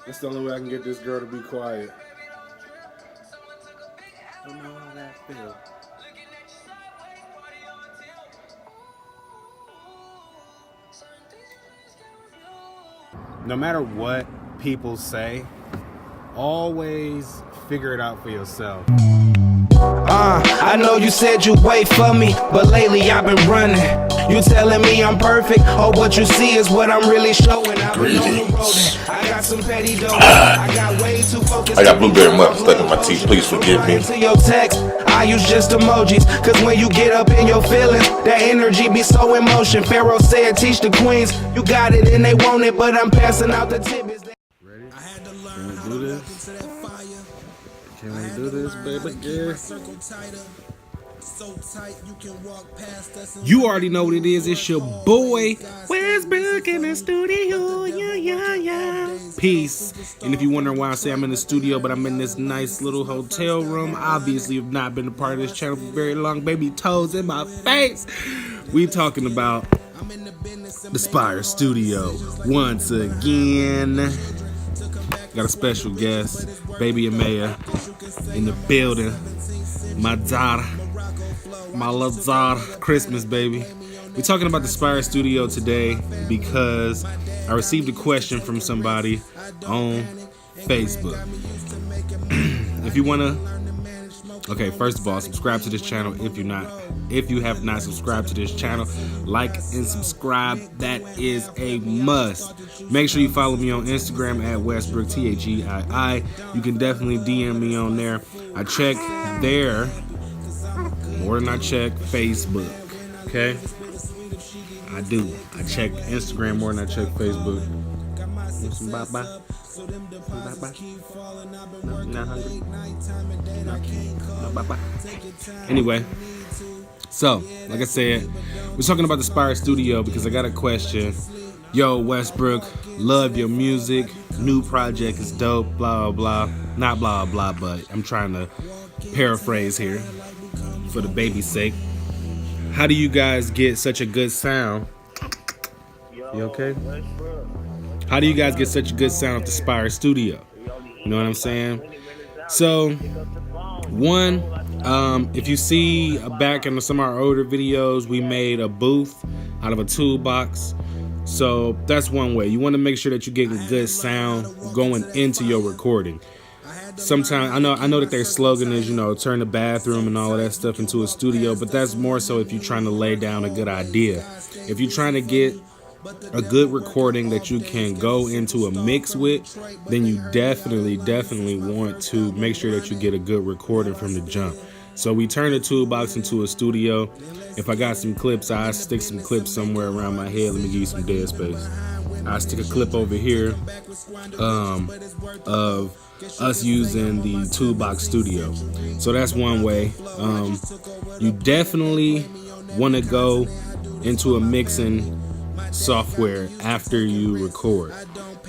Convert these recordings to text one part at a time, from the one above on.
That's the only way I can get this girl to be quiet. I don't know how that feels. No matter what people say, always figure it out for yourself. I know you said you wait for me, but lately I've been running. You telling me I'm perfect, or what you see is what I'm really showing. I've been on the road. I got some petty dough. I got way too focused. I got blueberry muffin stuck in my teeth. Please forgive me. To your text, I use just emojis, cause when you get up in your feelings, that energy be so in motion. Pharaoh said, teach the queens, you got it and they want it, but I'm passing out the tidbits. Ready? Can we do this? Can we do this, baby girl? You already know what it is. It's your boy Westbrook in the studio. Yeah. Peace. And if you're wondering why I say I'm in the studio, but I'm in this nice little hotel room, obviously you've not been a part of this channel for very long. Baby toes in my face. We talking about the Spire Studio once again. Got a special guest, Baby Amaya, in the building. My daughter, my little daughter, Christmas baby. We're talking about the Spire Studio today because I received a question from somebody on Facebook. If you wanna, okay, first of all, subscribe to this channel if you have not subscribed to this channel. Like and subscribe, that is a must. Make sure you follow me on Instagram at Westbrook THEII. You can definitely DM me on there. I check there more than I check Facebook. Okay, I do. I check Instagram more than I check Facebook. Some bye-bye. Not hungry. No, bye-bye. Anyway, so like I said, we're talking about the Spire Studio because I got a question. Yo, Westbrook, love your music. New project is dope. Blah blah. Not blah blah, but I'm trying to paraphrase here for the baby's sake. How do you guys get such a good sound? You okay? How do you guys get such a good sound at the Spire Studio? You know what I'm saying? So, one, if you see back in some of our older videos, we made a booth out of a toolbox. So that's one way. You want to make sure that you get a good sound going into your recording. Sometimes I know that their slogan is, turn the bathroom and all of that stuff into a studio, but that's more so if you're trying to lay down a good idea. If you're trying to get a good recording that you can go into a mix with, then you definitely want to make sure that you get a good recording from the jump. So we turn the toolbox into a studio. If I got some clips, I stick some clips somewhere around my head. Let me give you some dead space. I stick a clip over here of us using the toolbox studio. So that's one way. You definitely want to go into a mixing software after you record.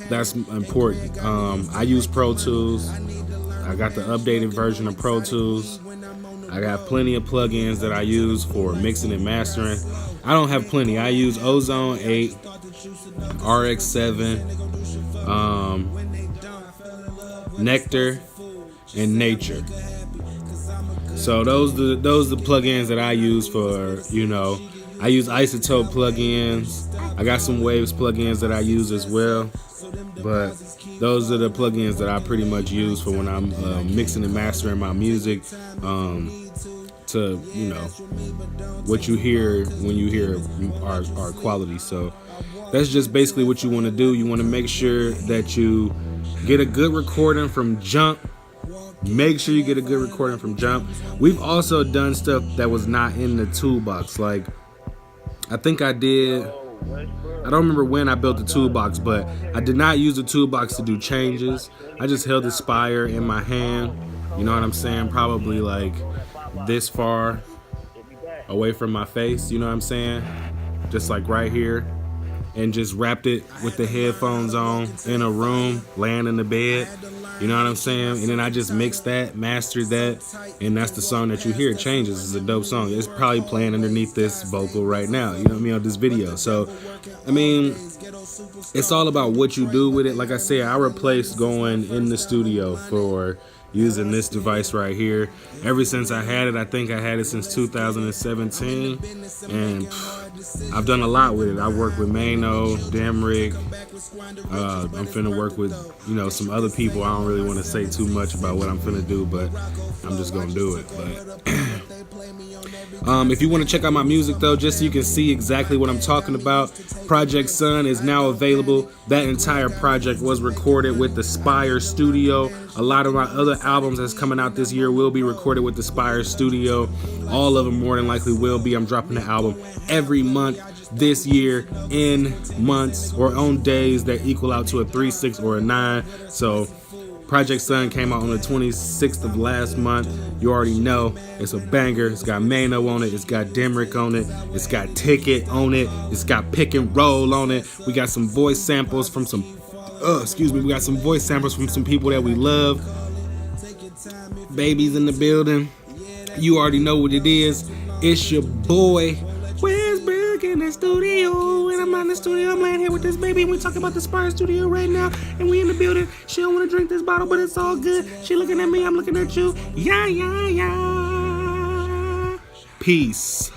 That's important. I use Pro Tools. I got the updated version of Pro Tools. I got plenty of plugins that I use for mixing and mastering. I don't have plenty. I use Ozone 8, RX7, Nectar, and Nature. So those are the plugins that I use for, I use Isotope plugins. I got some Waves plugins that I use as well. But those are the plugins that I pretty much use for when I'm mixing and mastering my music. To what you hear when you hear our quality. So that's just basically what you want to do. You want to make sure that you get a good recording from jump. Make sure you get a good recording from jump. We've also done stuff that was not in the toolbox. Like, I think I did. I don't remember when I built the toolbox, but I did not use the toolbox to do changes. I just held the Spire in my hand. You know what I'm saying? Probably like this far away from my face. You know what I'm saying? Just like right here. And just wrapped it with the headphones on in a room, laying in the bed. You know what I'm saying? And then I just mixed that, mastered that, and that's the song that you hear. Changes is a dope song. It's probably playing underneath this vocal right now, you know what I mean, on this video. So, I mean, it's all about what you do with it. Like I said, I replaced going in the studio for using this device right here. Ever since I had it, I think I had it since 2017, and I've done a lot with it. I worked with Mano, Demrick. I'm finna work with, some other people. I don't really want to say too much about what I'm finna do, but I'm just gonna do it. But if you want to check out my music though, just so you can see exactly what I'm talking about, Project Sun is now available. That entire project was recorded with the Spire Studio. A lot of my other albums that's coming out this year will be recorded with the Spire Studio. All of them more than likely will be. I'm dropping the album every month this year in months or on days that equal out to a 3, 6, or a 9. So Project Sun came out on the 26th of last month. You already know it's a banger. It's got Mano on it. It's got Demrick on it. It's got Ticket on it. It's got Pick and Roll on it. We got some voice samples from some we got some voice samples from some people that we love. Baby's in the building. You already know what it is. It's your boy Westbrook in the studio, and I'm not in the studio. I'm laying here with this baby, and we talking about the Spire Studio right now, and we in the building. She don't want to drink this bottle, but it's all good. She looking at me, I'm looking at you. Yeah, yeah, yeah. Peace.